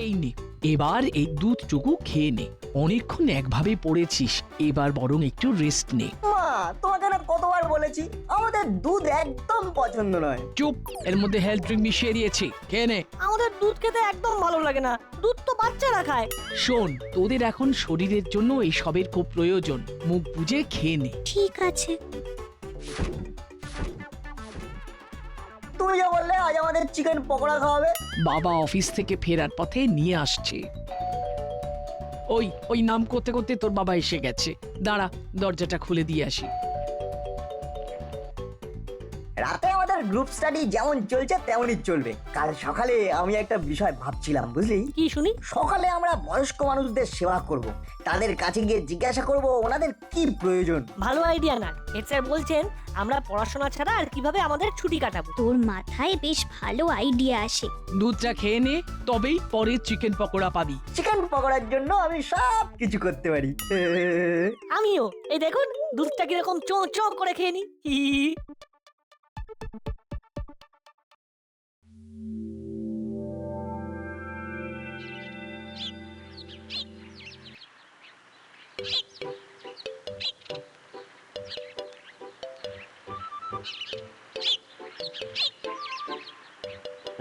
এই নে, এবার এই দুধটুকু খেয়ে নে। অনেকক্ষণ একভাবে পড়েছিস, এবার বরং একটু রেস্ট নে। মা, তোমাকে না কতবার বলেছি আমাদের দুধ একদম পছন্দ নয়। চুপ, এর মধ্যে হেলথ ড্রিঙ্ক মিশিয়ে দিয়েছি, খেয়ে নে। আমাদের দুধ খেতে একদম ভালো লাগে না, দুধ তো বাচ্চারা খায়। শোন, তোদের এখন শরীরের জন্য এই সবের খুব প্রয়োজন, মুখ বুজে খেয়ে নে। ঠিক আছে। তুমি যা বললে আজ আমাদের চিকেন পকোড়া খাওয়াবে। বাবা অফিস থেকে ফেরার পথে নিয়ে আসছে। ওই নাম করতে করতে তোর বাবা এসে গেছে, দাঁড়া দরজাটা খুলে দিয়ে আসি। রাতে আমাদের গ্রুপ স্টাডি যেমন চলছে তেমনই চলবে। কাল সকালে আমি একটা বিষয় ভাবছিলাম, বুঝলি? কি শুনি? সকালে আমরা বয়স্ক মানুষদের সেবা করব, তাদের কাছে গিয়ে জিজ্ঞাসা করব ওনাদের কি প্রয়োজন। ভালো আইডিয়া না? হেড স্যার বলছেন আমরা পড়াশোনা ছাড়া আর কিভাবে আমাদের ছুটি কাটাবো। তোর মাথায় বেশ ভালো আইডিয়া আসে। দুধটা খেয়ে নে, তবেই পরে চিকেন পকোড়া পাবি। চিকেন পকোড়ার জন্য আমি সব কিছু করতে পারি। আমিও, এই দেখুন দুধটা কিরকম চো চো করে খেয়ে নি।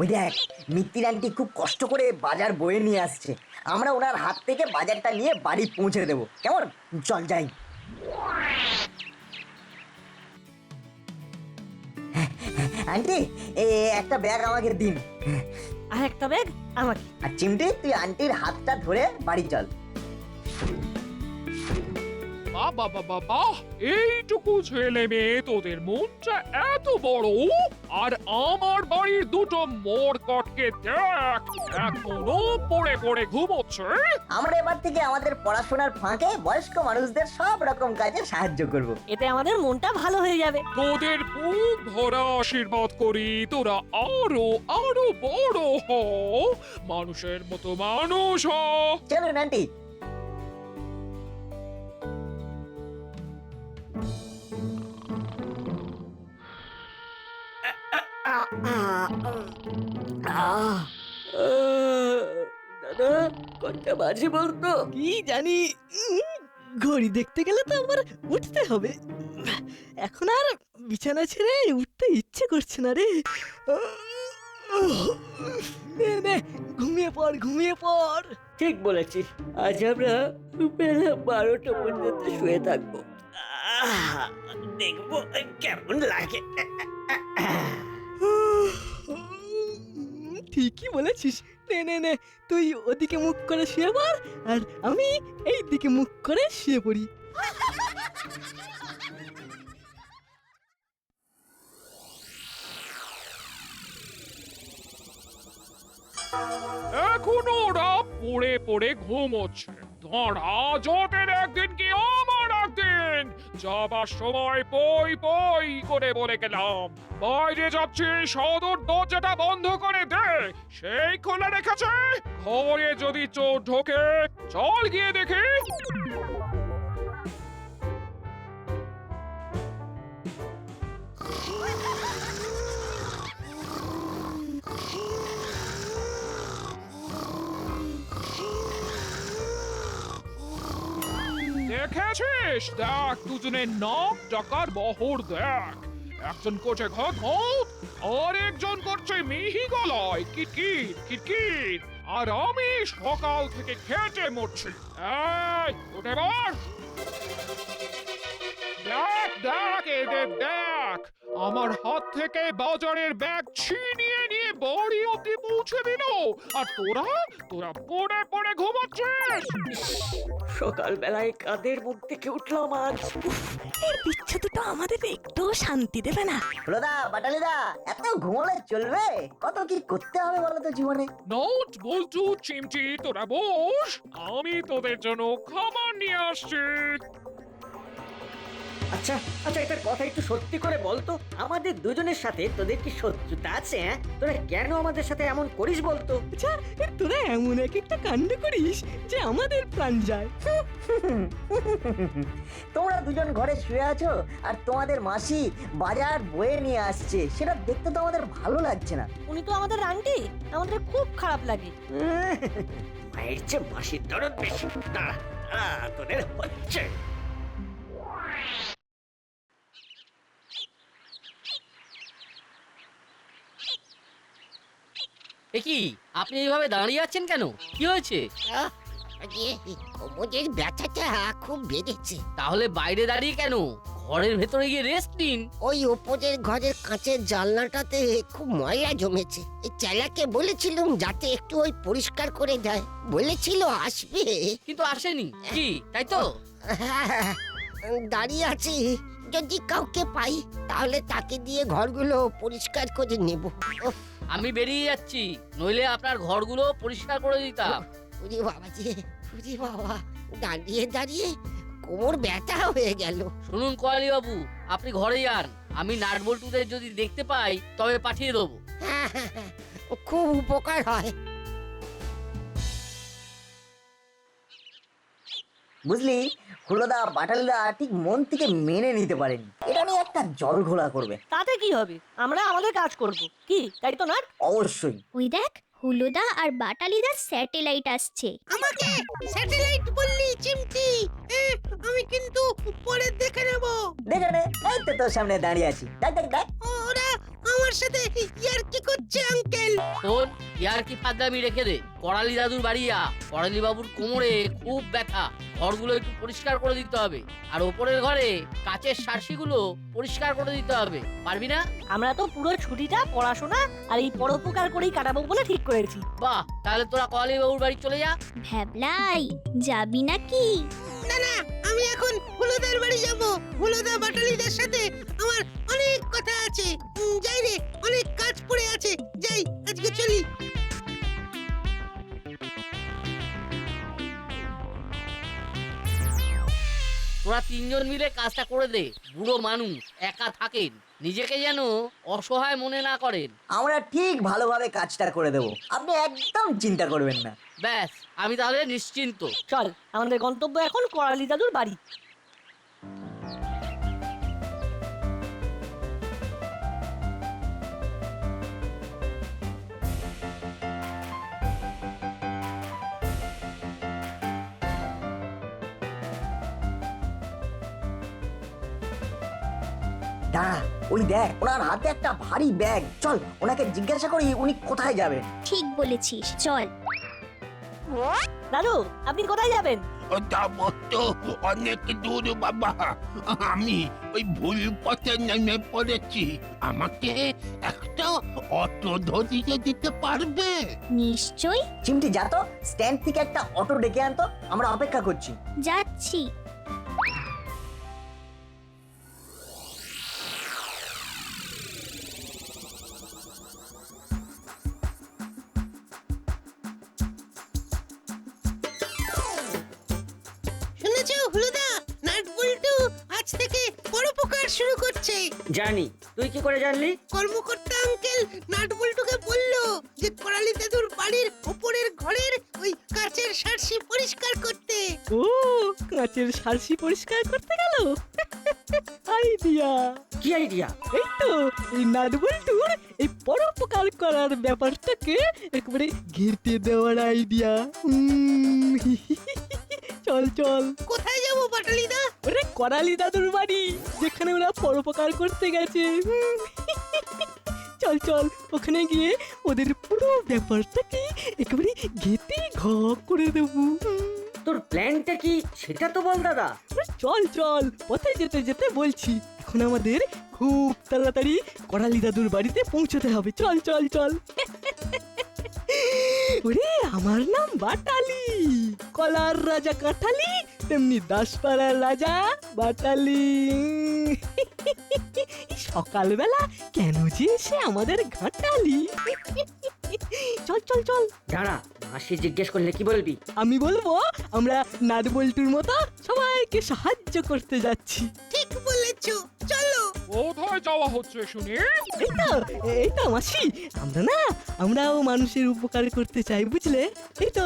ওই দেখ, মিত্তির আন্টি খুব কষ্ট করে বাজার বয়ে নিয়ে আসছে। আমরা ওনার হাত থেকে বাজারটা নিয়ে বাড়ি পৌঁছে দেবো, কেমন? চল যাই। আন্টি, একটা ব্যাগ আমাকে দিন। আর একটা ব্যাগ আমাকে। আর চিমটি, তুই আন্টির হাতটা ধরে বাড়ি চল। বাবা, এইটুকু ছেলে মেয়ে তোদের মনটা এত বড়, আর আমার বাড়ির দুটো মোড়কটকে দেখ এখনো পড়ে পড়ে ঘুমোচ্ছে। আমরা এবার থেকে আমাদের পড়াশোনার ফাঁকে বয়স্ক মানুষদের সব রকম কাজে সাহায্য করব। এতে আমাদের মনটা ভালো হয়ে যাবে। তোদের বুক ভরা আশীর্বাদ করি, তোরা আরো আরো বড় হ, মানুষের মতো মানুষ হ। চলুন আন্টি। দাদা কটা বাজে বলতো? কি জানি, ঘড়ি দেখতে গেলে তো আমার উঠতে হবে। এখন আর বিছানা ছেড়ে উঠতে ইচ্ছে করছে না রে। নে নে, ঘুমিয়ে পড়। ঠিক বলেছিস, আজ আমরা বেলা 12টা পর্যন্ত শুয়ে থাকবো। দেখবো কেমন লাগে। ঠিকই বলেছিস। নে, তুই ওদিকে মুখ করে শুয়ে পড়, আর আমি এই দিকে মুখ করে শুয়ে পড়ি। এখনো ওরা পড়ে পড়ে ঘুমোচ্ছে। ধরা যতের একদিন কি আমার একদিন, যাবার সময় পই পই করে বলে গেলাম বাইরে যাচ্ছি, সদর দরজাটা বন্ধ করে দে। সেই খোলা রেখেছে। ঘরে যদি চোর ঢোকে, চল গিয়ে দেখি। দেখেছিস? দেখ দুজনের নাম ডাকার বহর দেখ। একজন করছে ঘট ঘট, আর একজন করছে মিহি গলায় কিটকিট কিটকিট, আর আমি সকাল থেকে খেটে মরছি। এই উঠে বস। দেখ এদের দেখ, আমার হাত থেকে বাজারের ব্যাগ ছিনিয়ে নিয়ে বাড়ি অব্দি পৌঁছে দিল, আর তোরা পড়ে পড়ে ঘুমাচ্ছিস। সকালবেলায় কাদের মুখ থেকে উঠলাম আজ। এই বিচ্ছুটা আমাদের একটু শান্তি দেবে না। রোদা, বাটালিদা, এত ঘুমোলে চলবে? কত কি করতে হবে বলো তো জীবনে। নোট বল্টু চিমটি, তোরা বস, আমি তোদের জন্য খাবার নিয়ে আসছি। আচ্ছা আচ্ছা, একটা কথা একটু সত্যি করে বলতো, আমাদের দুজনের সাথে তোদের কি শত্রুতা আছে? হ্যাঁ, তোরা কেন আমাদের সাথে এমন করিস বলতো? আচ্ছা তোরা এমন এক একটা কাণ্ড করিস যে আমাদের প্রাণ যায়। তোমরা দুজন ঘরে শুয়ে আছো আর তোমাদের মাসি বাজার বয়ে নিয়ে আসছে, সেটা দেখতে তো আমাদের ভালো লাগছে না। উনি তো আমাদের আন্টি, আমাদের খুব খারাপ লাগে। মায়ের চেয়ে মাসির দরদ বেশি। দাঁড়া, তোদের হচ্ছে। কি আপনি এইভাবে দাঁড়িয়ে আছেন কেন? কি হয়েছে? কোমরের ব্যথাটা খুব বেড়েছে। তাহলে বাইরে দাঁড়িয়ে কেন? ঘরের ভেতরে গিয়ে রেস্ট নিন। ওই ওপরের ঘরের কাঁচের জানলাটাতে খুব ময়লা জমেছে। এই চেলাকে বলেছিলাম যাতে একটু ওই পরিষ্কার করে দেয়, বলেছিল আসবে, কিন্তু আসেনি। কি তাই তো? দাঁড়িয়ে আছি, যদি কাউকে পাই তাহলে তাকে দিয়ে ঘরগুলো পরিষ্কার করে নেব। উফ, আমি বেরিয়ে যাচ্ছি, নইলে আপনার ঘরগুলো পরিষ্কার করে দিতাম। ওরে বাবা যে, ওরে বাবা, দাঁড়িয়ে দাঁড়িয়ে কোমর ব্যথা হয়ে গেল। শুনুন কোয়ালি বাবু, আপনি ঘরে যান। আমি নাটবল্টুদের যদি দেখতে পাই তবে পাঠিয়ে দেবো। হ্যাঁ, খুব উপকার হয়। বুঝলি, হুলোদা বাটালিদা ঠিক মন থেকে মেনে নিতে পারেনি, এটা নিয়ে একটা জল ঘোলা করবে। তাতে কি হবে, আমরা আমাদের কাজ করব। কি তাই তো না? অবশ্যই। ওই দেখ, হুলোদা আর বাটালিদার স্যাটেলাইট আসছে। আমাকে স্যাটেলাইট বললি চিমটি? আমি কিন্তু পরে দেখে নেব। দেখে নে, এই তো তোর সামনে দাঁড়িয়ে আছি, দেখ দেখ দেখ। ওরা আমার সাথে ইয়ার কি করছে আঙ্কেল? শোন, ইয়ার কি ফাদলামি রেখে দে। করালি দাদুর বাড়ি যা। করালি বাবুর কোমরে খুব ব্যথা, ঘরগুলো একটু পরিষ্কার করে দিতে হবে। আর ওপরের ঘরে কাচের সার্সিগুলো পরিষ্কার করে দিতে হবে। পারবি না? আমরা তো পুরো ছুটিটা পড়াশোনা আর এই পরোপকার করেই কাটাবো বলে ঠিক করেছি। বাহ, তাহলে তোরা করালি বাবুর বাড়ি চলে যা। ভ্যাবলাই, যাবি নাকি? না না, আমি এখন হুলোদার বাড়ি যাব। হুলোদা বাটালিদের সাথে আমার অনেক কথা আছে। যাই রে, অনেক কাজ পড়ে আছে। যাই, আজকে চলি। তোরা তিনজন মিলে কাজটা করে দে। বুড়ো মানুষ, একা থাকেন, নিজেকে যেন অসহায় মনে না করেন। আমরা ঠিক ভালোভাবে কাজটা করে দেবো, আপনি একদম চিন্তা করবেন না। ব্যাস, আমি তাহলে নিশ্চিন্ত। চল, আমাদের গন্তব্য এখন করালি দাদুর বাড়ি। দাঁড়া, ওই দেখ, ওনার হাতে একটা ভারী ব্যাগ। চল ওনাকে জিজ্ঞাসা করি উনি কোথায় যাবেন। ঠিক বলেছিস, চল। দাদু, আপনি কোথায় যাবেন? যাবো তো অনেক দূর বাবা, আমি ওই ভুল পথে নেমে পড়েছি। আমাকে একটা অটো ধরিয়ে দিতে পারবে? নিশ্চয়, চিমটি যা তো, স্ট্যান্ড থেকে একটা অটো ডেকে আনতো, আমরা অপেক্ষা করছি। যাচ্ছি। শুনেছো হুলোদা, নাট বল্টু আজ থেকে পরোপকার শুরু করছে। জানি, তুই কি করে জানলি? কর্মকর্তা আঙ্কেল নাট বল্টুকে বললো যে করালি দাদুর বাড়ির উপরের ঘরের ওই কাচের সার্সি পরিষ্কার করতে। ও, কাঁচের সার্সি পরিষ্কার করতে গেল। আইডিয়া! কি আইডিয়া? এই তো, এই নাটবল্টুর এই পরোপকার করার ব্যাপারটাকে একবারে ঘেঁটে দেওয়ার আইডিয়া। চল চল, কোথায় যাবো বাটালিদা? ওরে করালি দাদুর বাড়ি, যেখানে ওরা পরোপকার করতে গেছে। চল চল, ওখানে গিয়ে ওদের পুরো ব্যাপারটাকে একেবারে ঘেঁটে ঘ করে দেবো। তোর প্ল্যানটা কি সেটা তো বল দাদা। চল চল, পথে যেতে যেতে বলছি। এখন আমাদের খুব তাড়াতাড়ি করালি দাদুর বাড়িতে পৌঁছতে হবে। চল চল চল। ওরে, আমার নাম বাটালি, কলার রাজা কাঠালি, তেমনি দাসপাড়ার রাজা বাটালি। সকালবেলা কেন যে সে আমাদের ঘাটালি। চল চল চল। দাঁড়া, মাসি জিজ্ঞেস করলে কি বলবি? আমি বলবো আমরা নাটবল্টুর মতো সবাইকে সাহায্য করতে যাচ্ছি। ঠিক বলে যাচ্ছ চলো। কোথায় যাওয়া হচ্ছে শুনি? এই তো মাসি, আমরাও মানুষের উপকার করতে চাই বুঝলে। এই তো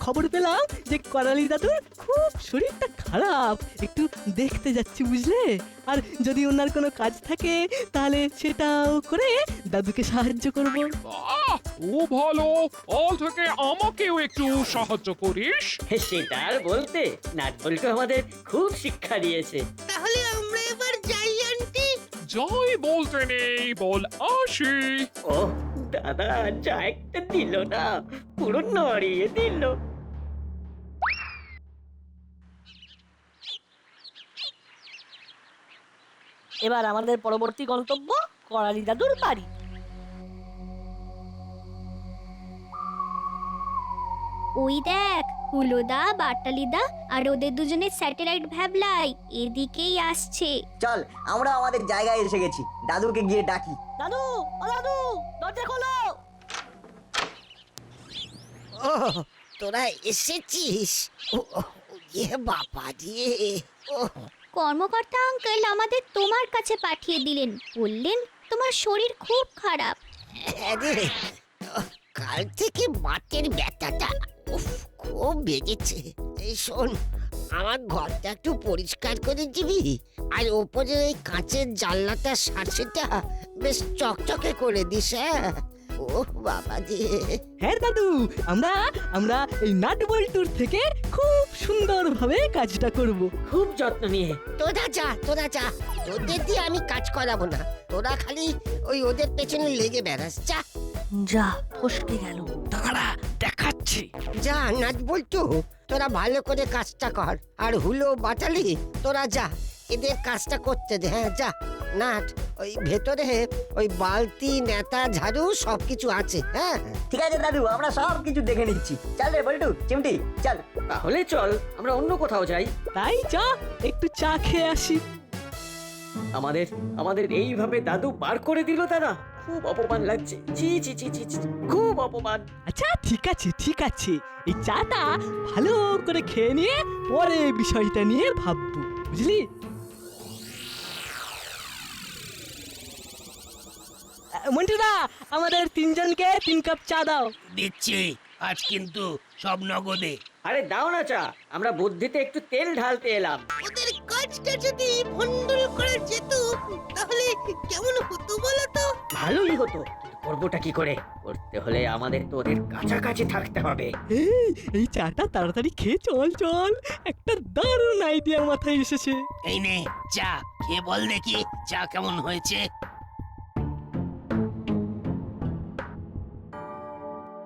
খবর পেলাম যে করালি দাদুর খুব শরীরটা খারাপ, একটু দেখতে যাচ্ছি বুঝলে। আর যদি ওনার কোনো কাজ থাকে তাহলে সেটাও করে দাদুকে সাহায্য করব। বাহ, খুব ভালো। অল থেকে আমাকেও একটু সাহায্য করিস। সেটা আর বলতে, নাট বল্টু আমাদের খুব শিক্ষা দিয়েছে। তাহলে আমরা এবার যাই আন্টি। যাই বলতে নেই, বল আসি। ও দাদা, যা একটা দিল না, পুরো নড়িয়ে দিল। এবার আমাদের পরবর্তী গন্তব্য করালি দাদুর বাড়ি। ওই দেখ, হুলোদা, বাটালিদা আর ওদের দুজনের স্যাটেলাইট ভ্যাবলাই এদিকেই আসছে। চল, আমরা আমাদের জায়গায় এসে গেছি, দাদুকে গিয়ে ডাকি। দাদু, ও দাদু, দরজা খোলো। ও তোরা এসেছিস? বাবা দিয়ে কর্মকর্তা আঙ্কেল আমাদের তোমার কাছে পাঠিয়ে দিলেন, বললেন তোমার শরীর খুব খারাপ। আরে কাল থেকে বাতের ব্যথাটা খুব বেড়েছে। এই শোন, আমার ঘরটা একটু পরিষ্কার করে দিবি, আর ওপরে ওই কাঁচের জানলাটা সার্সেটা বেশ চকচকে করে দিস। হ্যাঁ ও বাবা দিয়ে। হ্যাঁ দাদু, আমরা এই নাট বল্টুর থেকে খুব সুন্দরভাবে কাজটা করব। খুব যত্ন নিয়ে। তোরা যা তোদের দিয়ে আমি কাজ করাবো না। তোরা খালি ওই ওদের পেছনে লেগে বেড়াস। যা যা, ফসকে গেল। দাঁড়া, দেখাচ্ছি। যা নাট বল্টু, তোরা ভালো করে কাজটা কর। আর হুলো বাটালি, তোরা যা এদের কাজটা করতে দে। হ্যাঁ যা। নাট, ওই ভেতরে ওই বালতি, নেতা, ঝাড়ু সবকিছু আছে। হ্যাঁ ঠিক আছে দাদু, আমরা সব কিছু দেখে নিচ্ছি। চল রে বল্টু, চিমটি চল। তাহলে চল আমরা অন্য কোথাও যাই। তাই চা, একটু চা খেয়ে আসি। আমাদের এইভাবে দাদু বার করে দিল দাদা, খুব অপমান লাগছে। জি জি জি জি জি, খুব অপমান। আচ্ছা ঠিক আছে, এই চাটা ভালো করে খেয়ে নিয়ে পরে বিষয়টা নিয়ে ভাববো, বুঝলি? মন্টুদা, আমাদের তিনজনকে 3 কাপ চা দাও। দিচ্ছি, আজ কিন্তু সব নগদে। আরে দাও না চা, আমরা বুদ্ধিতে একটু তেল ঢালতে এলাম। ওদের কাজটা যদি ভন্ডুল করা যেত তাহলে কেমন হতো বলো তো? ভালোই হতো, কিন্তু করবোটা কি করে? করতে হলে আমাদের তো ওদের কাছাকাছি থাকতে হবে। এই চাটা তাড়াতাড়ি খেয়ে চল, একটা দারুণ আইডিয়া মাথায় এসেছে। এই নে চা, খেয়ে বল দেখি চা কেমন হয়েছে।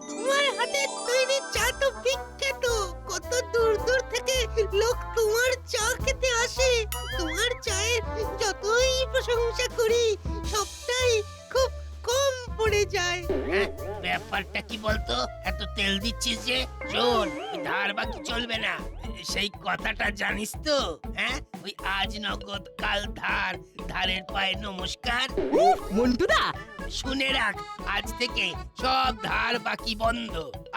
তোমার হাতের তৈরি চা তো বিখ্যাত। কত দূর দূর থেকে লোক তোমার চা খেতে আসে। তোমার চায়ের যতই প্রশংসা করি সবটাই খুব কম পড়ে যায়। হ্যাঁ, ব্যাপারটা কি বলতো? এত তেল দিচ্ছিস যে? শোন, ওই ধার বাকি চলবে না, সেই কথাটা জানিস তো? হ্যাঁ, ওই আজ নগদ কাল ধার, ধারের পায়ে নমস্কার। মন্টুদা, শুনে রাখ, আজ থেকে সব ধার বাকি বন্ধ।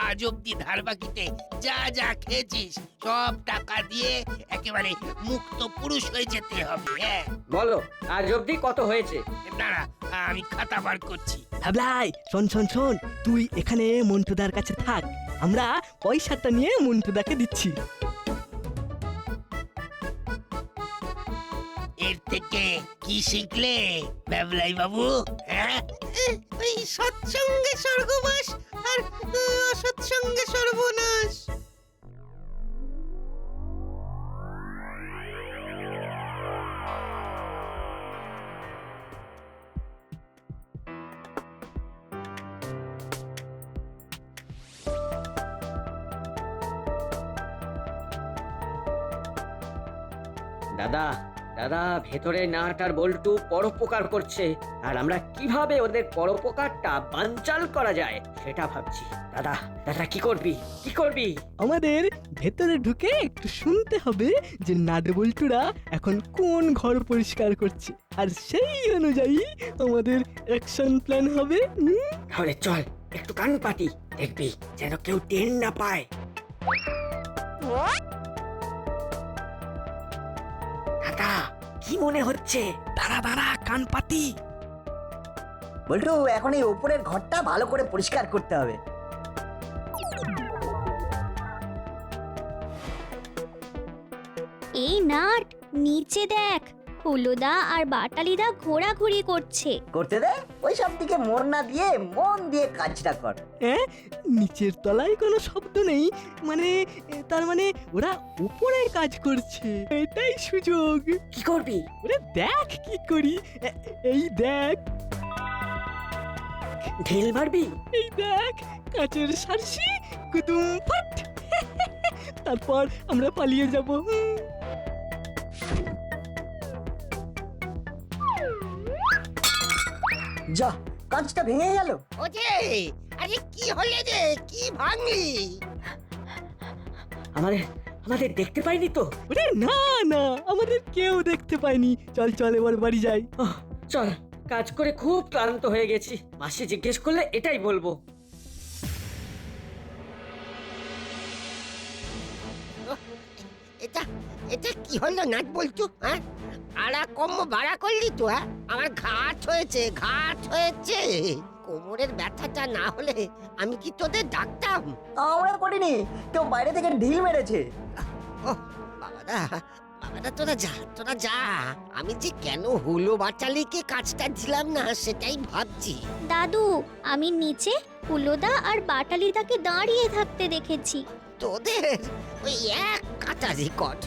আজ অব্দি ধার বাকিতে যা যা খেয়েছিস সব টাকা দিয়ে একেবারে মুক্ত পুরুষ হয়ে যেতে হবে। হ্যাঁ, বলো আজ অব্দি কত হয়েছে? দাঁড়া, আমি খাতা বার করছি। ভাবলাই, শোন, তুই এখানে মন্টুদার কাছে থাক, আমরা পয়সাটা নিয়ে মন্টুদাকে দিচ্ছি। এর থেকে কি শিখলে বাবলাই বাবু? হ্যাঁ, ওই সৎসঙ্গে স্বর্গবাস আর অসৎসঙ্গে সর্বনাশ। দাদা দাদা, ভেতরে নাট আর বল্টু পরোপকার করছে, আর আমরা কিভাবে ওদের পরোপকারটা বানচাল করা যায় সেটা ভাবছি। দাদা কি করবি? আমাদের ভেতরে ঢুকে একটু শুনতে হবে যে নাট বল্টুরা এখন কোন ঘর পরিষ্কার করছে, আর সেই অনুযায়ী আমাদের অ্যাকশন প্ল্যান হবে। তাহলে চল একটু কান পাতি, দেখবি যেন কেউ টেন না পায়। দাদা কি মনে হচ্ছে? দাঁড়া দাঁড়া কান পাতি। বল্টু এখন এই ওপরের ঘরটা ভালো করে পরিষ্কার করতে হবে। এই নাট, নিচে দেখ, হুলোদা আর বাটালিদা ঘোরাঘুরি করছে। করতে দে, ওই সব দিকে মন না দিয়ে মন দিয়ে কাজটা কর। নিচের তলায় কোনো শব্দ নেই, মানে তার মানে ওরা উপরে কাজ করছে, এটাই সুযোগ। কি করবি? ওরে দেখ কি করি, এই দেখ, ঢিল মারবি? এই দেখ, কাচের সারসি কুতুম ফাট। তারপর আমরা পালিয়ে যাব। যা, কাঁচটা ভেঙে গেল। ওজে, আরে কি হলে রে, কি ভাঙলি? আমাদের আমাদের দেখতে পাইনি তো? ওরে না না, আমাদের কেউ দেখতে পায়নি। চল চল এবার বাড়ি যাই। চল, কাজ করে খুব ক্লান্ত হয়ে গেছি। মাসি জিজ্ঞেস করলে এটাই বলবো। এটা এটা কি হলো নাট বলছো? হ্যাঁ, আড়া কম ভাড়া করলি তো? হ্যাঁ, আমার ঘাট হয়েছে, ঘাট হয়েছে। কোমরের ব্যথাটা না হলে আমি কি তোদের ডাকতাম? আমরা করিনি, কেউ বাইরে থেকে ঢিল মেরেছে। বাবারা, বাবারা, তোরা যা, তোরা যা। আমি যে কেন হুলো বাচালিকে কাজটা দিলাম না সেটাই ভাবছি। দাদু, আমি নিচে হুলোদা আর বাটালিদাকে দাঁড়িয়ে থাকতে দেখেছি। তোদের ওই এক কাটা রেকর্ড,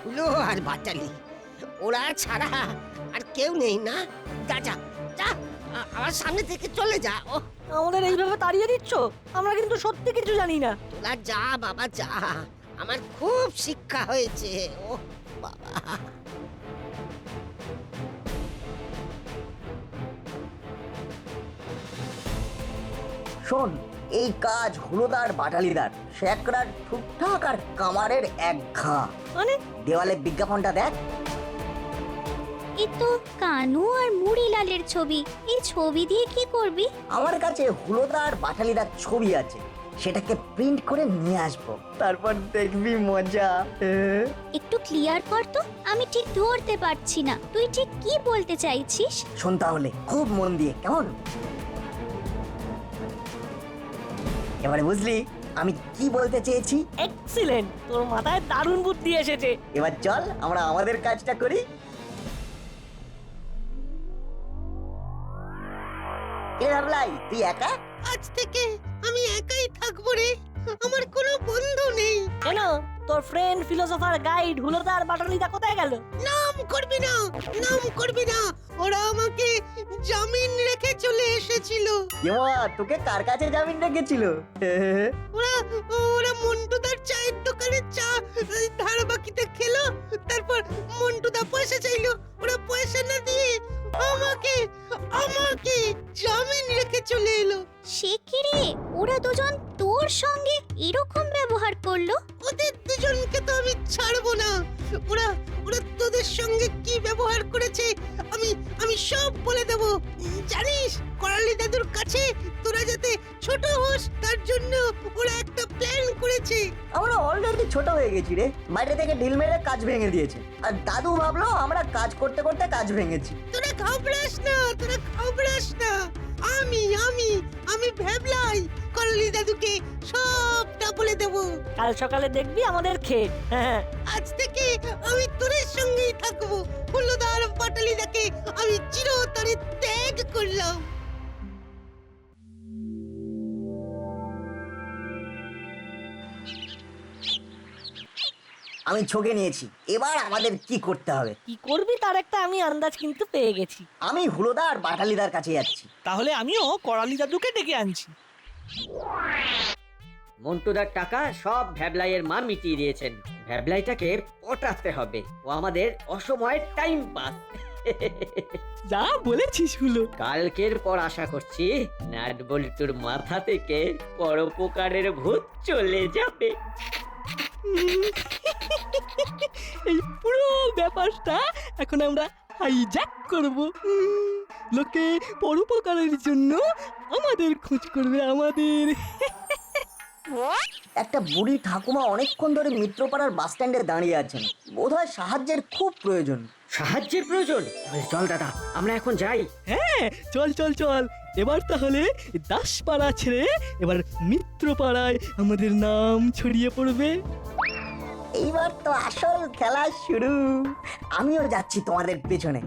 হুলো আর বাটালি, ওরা ছাড়া আর কেউ নেই না? যা যা যা, আমার সামনে থেকে চলে যা। ও, আমাদের এইভাবে তাড়িয়ে দিচ্ছ? আমরা কিন্তু সত্যি কিছু জানি না। তোরা যা বাবা যা, আমার খুব শিক্ষা হয়েছে। ও বাবা, শোন, এই কাজ হুলোদার বাটালিদার, শেকরার ঠুকঠাক আর কামারের এক ঘা। মানে? দেওয়ালে বিজ্ঞাপনটা দেখ। এ তো কানু আর মুড়িলালের ছবি। এই ছবি দিয়ে কি করবি? আমার কাছে হুলোদা আর বাটালিদার ছবি আছে, সেটাকে প্রিন্ট করে নিয়ে আসবো, তারপর দেখবি মজা। একটু ক্লিয়ার কর তো, আমি ঠিক ধরতে পারছি না তুই ঠিক কি বলতে চাইছিস। শোন তাহলে খুব মন দিয়ে, কেমন? এবারে বুঝলি আমি কি বলতে চেয়েছি? এক্সিলেন্ট, তোর মাথায় দারুণ বুদ্ধি এসেছে। এবার চল আমরা আমাদের কাজটা করি। এ ভাবলাই, তুই একা? আজ থেকে আমি একাই থাকবো রে, আমার কোনো বন্ধু নেই। কেন, তোর ফ্রেন্ড ফিলোসোফার গাইড হুলোদা আর বাটালিদা কোথায় গেল? নাম করবি না, নাম করবি না, ওরা আমাকে জামিন রেখে চলে এসেছিল। এমা, তোকে কার কাছে জামিন রেখেছিল? ওরা ওরা মন্টুদার চায়ের দোকানে চা ধার বাকিতে খেলো, তারপর মন্টুদা পয়সা চাইলো, ওরা পয়সা না দিয়ে আমাকে আমাকে জামিন রেখে চলে এলো। সে কি রে, ওরা দুজন তোর সঙ্গে এরকম ব্যবহার করলো? ওদের দুজনকে তো আমি ছাড়বো না। ওরা ওরা তোদের সঙ্গে কি ব্যবহার করেছে আমি আমি সব বলে দেব। জানিস, করালি দাদুর কাছে তোরা যাতে ছোট হোস তার জন্য ওরা একটা প্ল্যান করেছে। আমরা অলরেডি ছোট হয়ে গেছি রে, বাইরে থেকে ঢিল মেরে কাজ ভেঙে দিয়েছে, আর দাদু ভাবলো আমরা কাজ করতে করতে কাজ ভেঙেছি। তোরা ঘাবড়াস না, তোরা ঘাবড়াস না। আমি আমি আমি ভেবলাই করালি দাদুকে সবটা বলে দেব। কাল সকালে দেখবি আমাদের ক্ষেত। হ্যাঁ, আজ থেকে আমি তোদের সঙ্গেই থাকবো। হুলোদার পাটালিদাকে আমি চিরতরে ত্যাগ করলাম। আমি ছকে নিয়েছি, এবার আমাদের কি করতে হবে? কি করবি তার একটা আমি আন্দাজ কিন্তু পেয়ে গেছি। আমি হুলোদা আর বাটালিদার কাছে যাচ্ছি। তাহলে আমিও করালি দাদুকে ডেকে আনছি। মন্টুদার টাকা সব ভ্যাবলাইয়ের মা মিটিয়ে দিয়েছেন। ভ্যাবলাইটাকে পটাতে হবে, ও আমাদের অসময়ের টাইম পাস। যা বলেছিস হলো। কালকের পর আশা করছি নাট বল্টুর মাথা থেকে পরোপকারের ভূত চলে যাবে। এই পুরো ব্যাপারটা এখন আমরা হাইজ্যাক করব। লোকে পরোপকারের জন্য আমাদের খোঁজ করবে, আমাদের। একটা বুড়ি ঠাকুমা অনেকক্ষণ ধরে মিত্রপাড়ার বাস স্ট্যান্ডে দাঁড়িয়ে আছেন, বোধহয় সাহায্যের খুব প্রয়োজন। সাহায্যের প্রয়োজন? তাহলে চল দাদা, আমরা এখন যাই। হ্যাঁ চল চল চল, এবার তাহলে দাসপাড়া ছেড়ে এবার মিত্রপাড়ায় আমাদের নাম ছড়িয়ে পড়বে। এইবার তো আসল খেলা শুরু। আমিও যাচ্ছি তোমাদের পেছনে।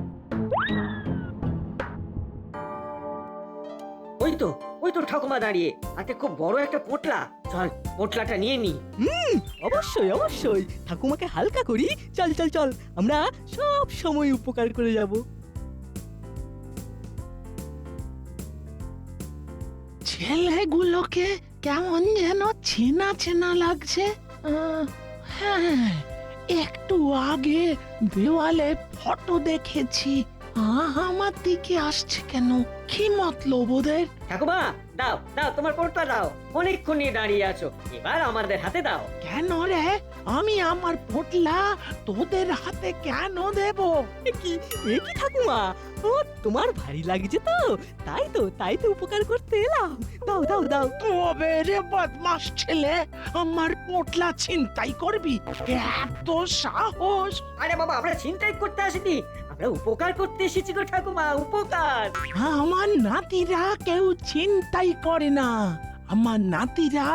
ওই তো ঠাকুমা দাঁড়িয়ে, হাতে খুব বড় একটা পোটলা। চল পোটলাটা নিয়ে নি। অবশ্যই অবশ্যই, ঠাকুমাকে হালকা করি। চল চল চল, আমরা সব সময় উপকার করে যাব। ছেলেগুলোকে কেমন যেন চেনা চেনা লাগছে। হ্যাঁ, একটু আগে দেওয়ালে ফটো দেখেছি। আমার দিকে আসছে কেন? কি মতলব ওদের? ঠাকুমা দাও দাও, তোমার পোটলা দাও। অনেকক্ষণ নিয়ে দাঁড়িয়ে আছো, এবার আমাদের হাতে দাও। কেন রে? আমি আমার পোটলা তোদের হাতে কেন দেব? এ কি ঠাকুমা, ও তোমার ভারী লাগছে তো, তাই তো উপকার করতে এলাম। দাও দাও দাও। তবে রে বদমাস ছেলে, আমার পোটলা ছিনতাই করবি? এত সাহস! আরে বাবা, আমরা ছিনতাই করতে আসিনি, আমরা উপকার করতে এসেছি গো ঠাকুমা, উপকার। আমার নাতিরা কেউ ছিনতাই করে না। আমার নাতিরা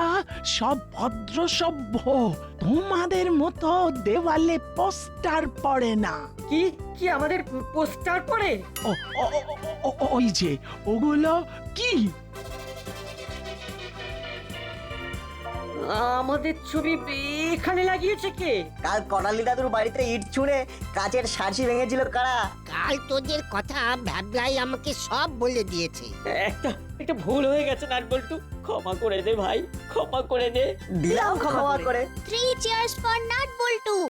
সব ভদ্র সভ্য, তোমাদের মতো দেওয়ালে পোস্টার পড়ে না। কি কি আমাদের পোস্টার পড়ে? ওই যে ওগুলো কি? আমাদের ছবি এখানে লাগিয়েছে কে? কাল করালি দাদুর বাড়িতে ইট ছুঁড়ে কাচের সার্সি ভেঙেছিল কারা? কাল তোদের কথা ভ্যাবলাই আমাকে সব বলে দিয়েছে। একটা ভুল হয়ে গেছে নাটবল্টু, ক্ষমা করে দে ভাই, ক্ষমা করে দে। দিলাম ক্ষমা করে। 3 cheers for Nut Boltu!